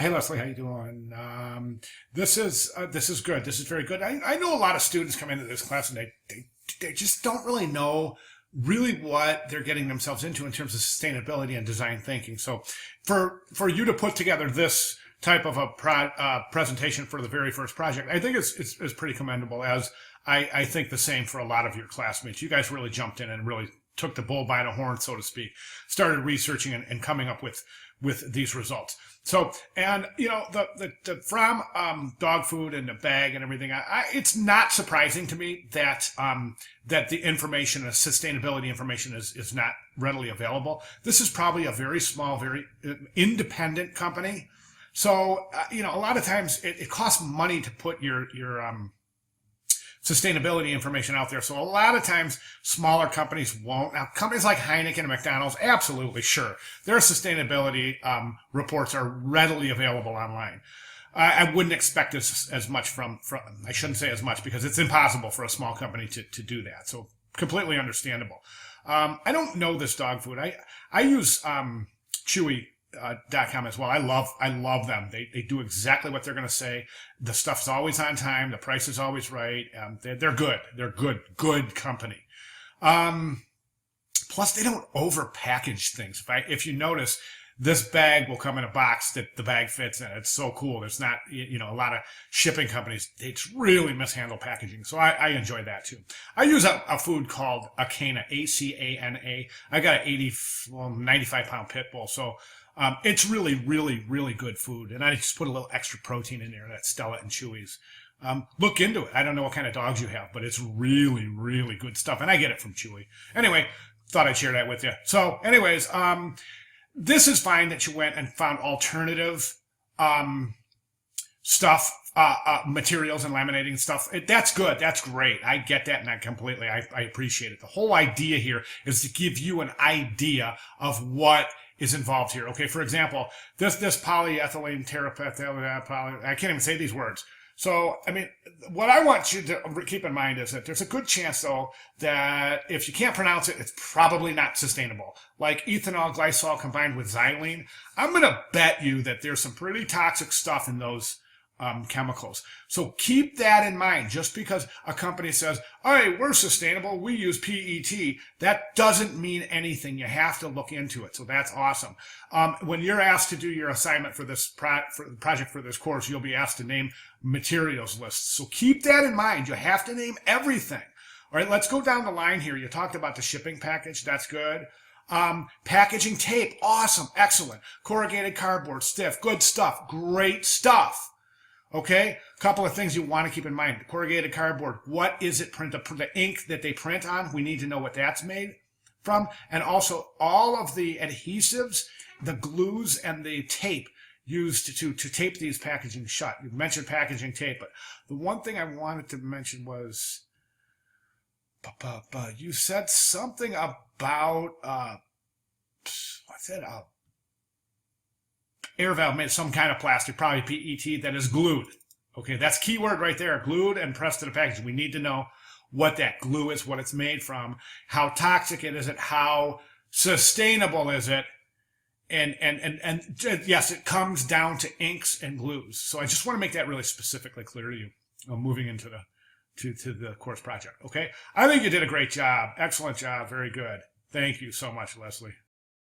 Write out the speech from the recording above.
Hey Leslie, how you doing? This is good. This is very good. I know a lot of students come into this class and they just don't really know really what they're getting themselves into in terms of sustainability and design thinking. So for you to put together this type of a presentation for the very first project, I think it's pretty commendable. As I think the same for a lot of your classmates. You guys really jumped in and really took the bull by the horn, so to speak, started researching and coming up with these results. So, and you know, the from dog food and the bag and everything, it's not surprising to me that that the information, the sustainability information, is not readily available. This is probably a very small, very independent company. So, you know, a lot of times it costs money to put your sustainability information out there. So a lot of times smaller companies won't. Now, companies like Heineken and McDonald's, absolutely, sure. Their sustainability reports are readily available online. I wouldn't expect as much from, I shouldn't say as much because it's impossible for a small company to do that. So completely understandable. I don't know this dog food. I use Chewy .com as well. I love them. They do exactly what they're going to say. The stuff's always on time. The price is always right. They're good. They're good company. Plus they don't over package things. If you notice, this bag will come in a box that the bag fits in. It's so cool. There's not, you know, a lot of shipping companies, they really mishandle packaging. So I enjoy that too. I use a food called Acana, Acana. I got an 95 pound pit bull. So it's really good food. And I just put a little extra protein in there, that Stella and Chewy's. Look into it. I don't know what kind of dogs you have, but it's really good stuff. And I get it from Chewy. Anyway, thought I'd share that with you. So anyways, this is fine that you went and found alternative stuff, materials and laminating stuff. That's good. That's great. I get that, and I appreciate it. The whole idea here is to give you an idea of what is involved here. Okay, for example, this polyethylene terephthalate, I can't even say these words. So, I mean, what I want you to keep in mind is that there's a good chance, though, that if you can't pronounce it, it's probably not sustainable. Like ethanol glycol combined with xylene, I'm going to bet you that there's some pretty toxic stuff in those chemicals. So keep that in mind. Just because a company says, hey, we're sustainable, we use PET, that doesn't mean anything. You have to look into it. So that's awesome. When you're asked to do your assignment for this project for this course, you'll be asked to name materials lists. So keep that in mind. You have to name everything. All right, let's go down the line here. You talked about the shipping package. That's good. Packaging tape. Awesome. Excellent. Corrugated cardboard. Stiff. Good stuff. Great stuff. Okay, a couple of things you want to keep in mind. Corrugated cardboard, what is it print? The ink that they print on, we need to know what that's made from. And also all of the adhesives, the glues, and the tape used to tape these packaging shut. You mentioned packaging tape, but the one thing I wanted to mention was, you said something about, what's it? Air valve made some kind of plastic, probably PET, that is glued. Okay, that's keyword right there, glued and pressed to the package. We need to know what that glue is, what it's made from, how toxic it is, how sustainable is it, and yes, it comes down to inks and glues. So I just want to make that really specifically clear to you, moving into the course project. Okay, I think you did a great job, excellent job, very good. Thank you so much, Leslie.